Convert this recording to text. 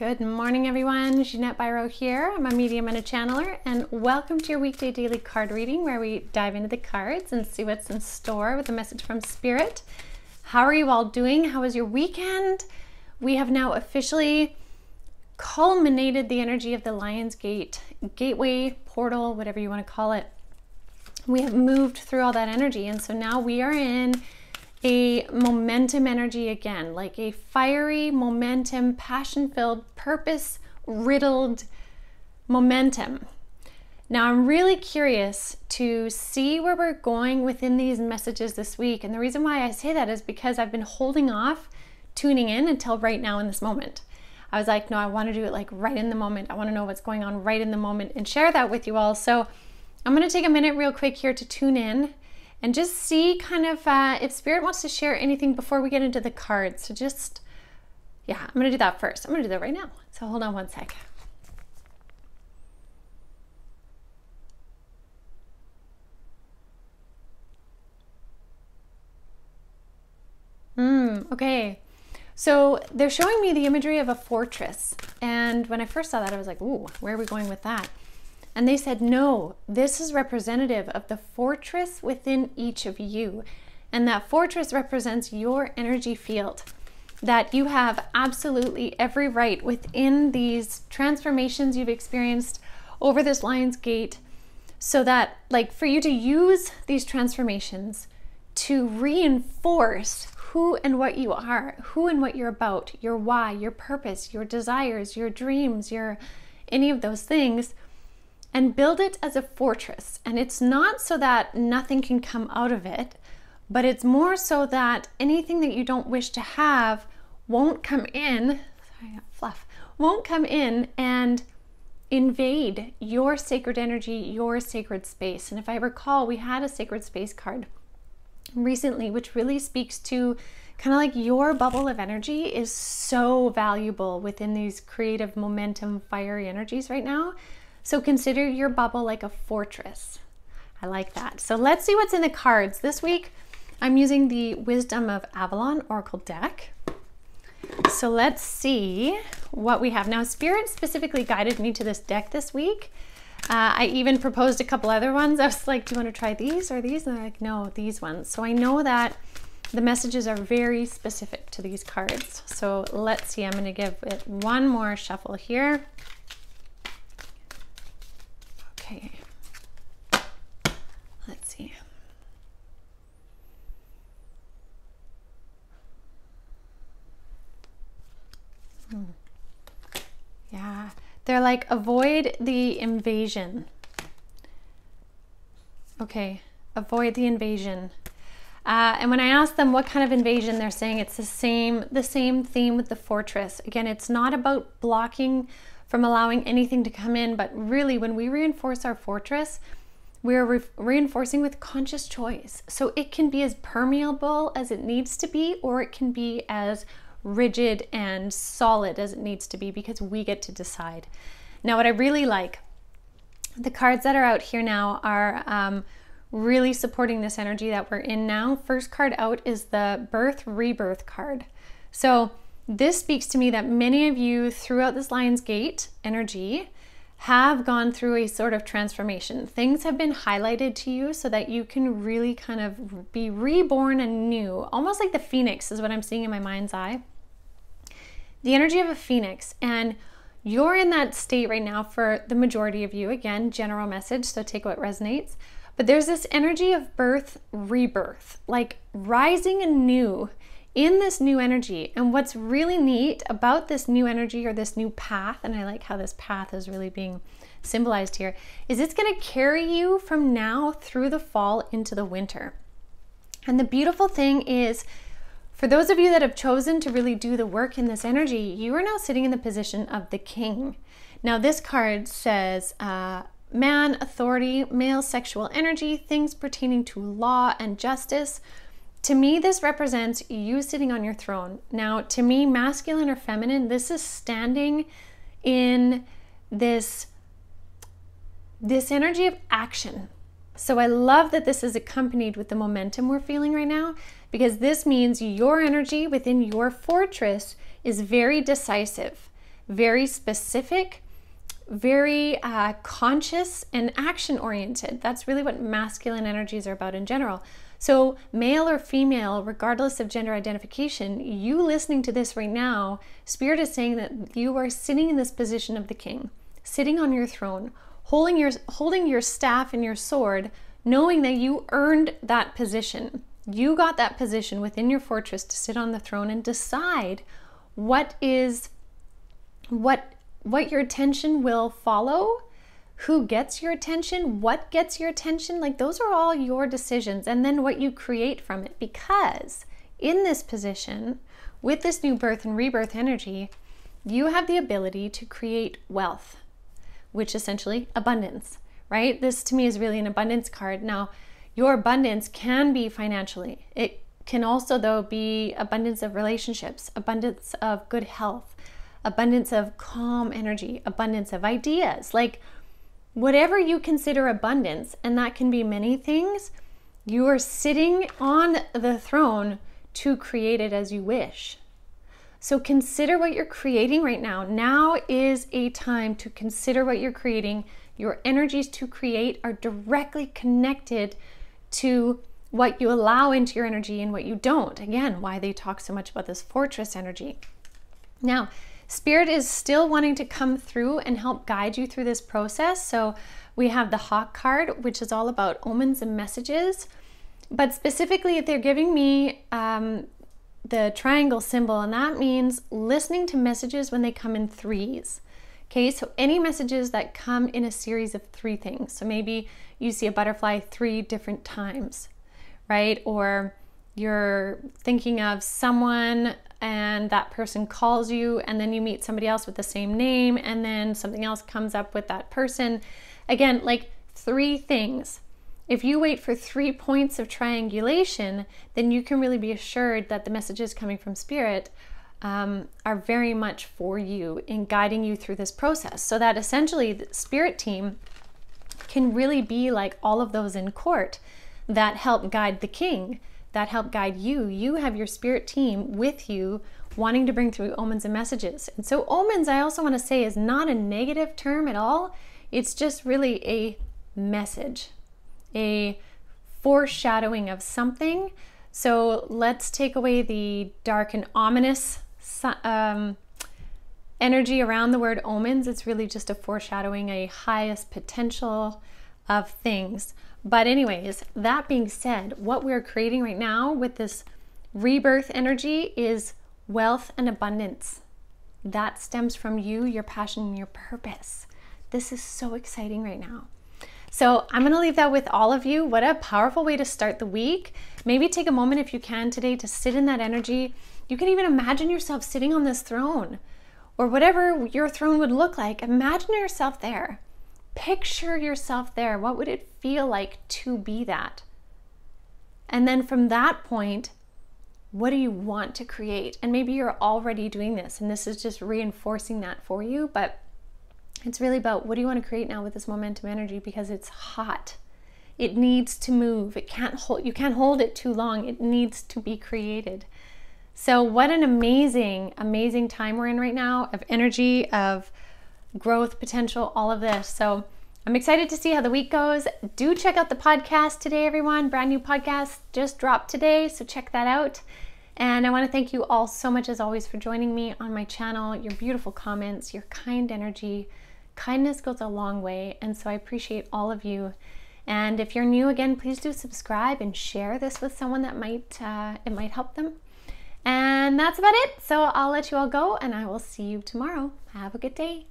Good morning, everyone. Jeanette Biro here. I'm a medium and a channeler, and welcome to your weekday daily card reading where we dive into the cards and see what's in store with a message from Spirit. How are you all doing? How was your weekend? We have now officially culminated the energy of the Lion's Gate, gateway, portal, whatever you want to call it. We have moved through all that energy, and so now we are in a momentum energy again, like a fiery momentum, passion-filled, purpose-riddled momentum. Now I'm really curious to see where we're going within these messages this week, and the reason why I say that is because I've been holding off tuning in until right now in this moment. I was like, no, I want to do it like right in the moment. I want to know what's going on right in the moment and share that with you all. So I'm going to take a minute real quick here to tune in and just see kind of if Spirit wants to share anything before we get into the cards. So just, yeah, I'm going to do that first. I'm going to do that right now. So hold on one sec. Okay. So they're showing me the imagery of a fortress. And when I first saw that, I was like, ooh, where are we going with that? And they said, no, this is representative of the fortress within each of you. And that fortress represents your energy field, that you have absolutely every right within these transformations you've experienced over this Lion's Gate, so that like for you to use these transformations to reinforce who and what you are, who and what you're about, your why, your purpose, your desires, your dreams, your any of those things, and build it as a fortress. And it's not so that nothing can come out of it, but it's more so that anything that you don't wish to have won't come in, won't come in and invade your sacred energy, your sacred space. And if I recall, we had a sacred space card recently, which really speaks to kind of like your bubble of energy is so valuable within these creative momentum, fiery energies right now. So consider your bubble like a fortress. I like that. So let's see what's in the cards. This week, I'm using the Wisdom of Avalon Oracle deck. So let's see what we have. Now, Spirit specifically guided me to this deck this week. I even proposed a couple other ones. I was like, do you want to try these or these? And they're like, no, these ones. So I know that the messages are very specific to these cards. So let's see. I'm going to give it one more shuffle here. Okay, let's see. Yeah, they're like, avoid the invasion. Okay, avoid the invasion. And when I ask them what kind of invasion, they're saying it's the same theme with the fortress. Again, it's not about blocking from allowing anything to come in, but really when we reinforce our fortress, we're reinforcing with conscious choice. So it can be as permeable as it needs to be, or it can be as rigid and solid as it needs to be, because we get to decide. Now, what I really like, the cards that are out here now are really supporting this energy that we're in now. First card out is the Birth Rebirth card. So this speaks to me that many of you throughout this Lion's Gate energy have gone through a sort of transformation. Things have been highlighted to you so that you can really kind of be reborn anew, almost like the phoenix is what I'm seeing in my mind's eye. The energy of a phoenix, and you're in that state right now for the majority of you. Again, general message, so take what resonates. But there's this energy of birth, rebirth, like rising anew in this new energy. And what's really neat about this new energy or this new path, and I like how this path is really being symbolized here, is it's going to carry you from now through the fall into the winter. And the beautiful thing is, for those of you that have chosen to really do the work in this energy, you are now sitting in the position of the king. Now, this card says man, authority, male sexual energy, things pertaining to law and justice. To me, this represents you sitting on your throne. Now, to me, masculine or feminine, this is standing in this energy of action. So I love that this is accompanied with the momentum we're feeling right now, because this means your energy within your fortress is very decisive, very specific, very conscious and action oriented. That's really what masculine energies are about in general. So male or female, regardless of gender identification, you listening to this right now, Spirit is saying that you are sitting in this position of the king, sitting on your throne, holding your staff and your sword, knowing that you earned that position. You got that position within your fortress to sit on the throne and decide what your attention will follow, who gets your attention, what gets your attention. Like, those are all your decisions, and then what you create from it. Because in this position, with this new birth and rebirth energy, you have the ability to create wealth, which essentially abundance, right? This to me is really an abundance card. Now, your abundance can be financially. It can also, though, be abundance of relationships, abundance of good health, abundance of calm energy, abundance of ideas. Like, whatever you consider abundance, and that can be many things, you are sitting on the throne to create it as you wish. So consider what you're creating right now. Now is a time to consider what you're creating. Your energies to create are directly connected to what you allow into your energy and what you don't. Again, why they talk so much about this fortress energy. Now, Spirit is still wanting to come through and help guide you through this process. So we have the Hawk card, which is all about omens and messages. But specifically, they're giving me the triangle symbol, and that means listening to messages when they come in threes. Okay, so any messages that come in a series of 3 things. So maybe you see a butterfly 3 different times, right? Or you're thinking of someone and that person calls you, and then you meet somebody else with the same name, and then something else comes up with that person. Again, like 3 things. If you wait for 3 points of triangulation, then you can really be assured that the messages coming from Spirit are very much for you in guiding you through this process. So that essentially the Spirit team can really be like all of those in court that help guide the king, that help guide you. You have your Spirit team with you, wanting to bring through omens and messages. And so omens, I also want to say, is not a negative term at all. It's just really a message, a foreshadowing of something. So let's take away the dark and ominous energy around the word omens. It's really just a foreshadowing, a highest potential of things. But anyways, that being said, what we're creating right now with this rebirth energy is wealth and abundance. That stems from you, your passion, and your purpose. This is so exciting right now. So I'm going to leave that with all of you. What a powerful way to start the week. Maybe take a moment if you can today to sit in that energy. You can even imagine yourself sitting on this throne, or whatever your throne would look like. Imagine yourself there. Picture yourself there. What would it feel like to be that? And then from that point, what do you want to create? And maybe you're already doing this, and this is just reinforcing that for you. But it's really about, what do you want to create now with this momentum energy? Because it's hot. It needs to move. It can't hold, you can't hold it too long. It needs to be created. So what an amazing, amazing time we're in right now, of energy, of growth potential, all of this. So I'm excited to see how the week goes. Do check out the podcast today, everyone. Brand new podcast just dropped today, so check that out. And I want to thank you all so much, as always, for joining me on my channel, your beautiful comments, your kind energy. Kindness goes a long way, and so I appreciate all of you. And if you're new, again, please do subscribe and share this with someone that it might help them. And that's about it. So I'll let you all go, and I will see you tomorrow. Have a good day.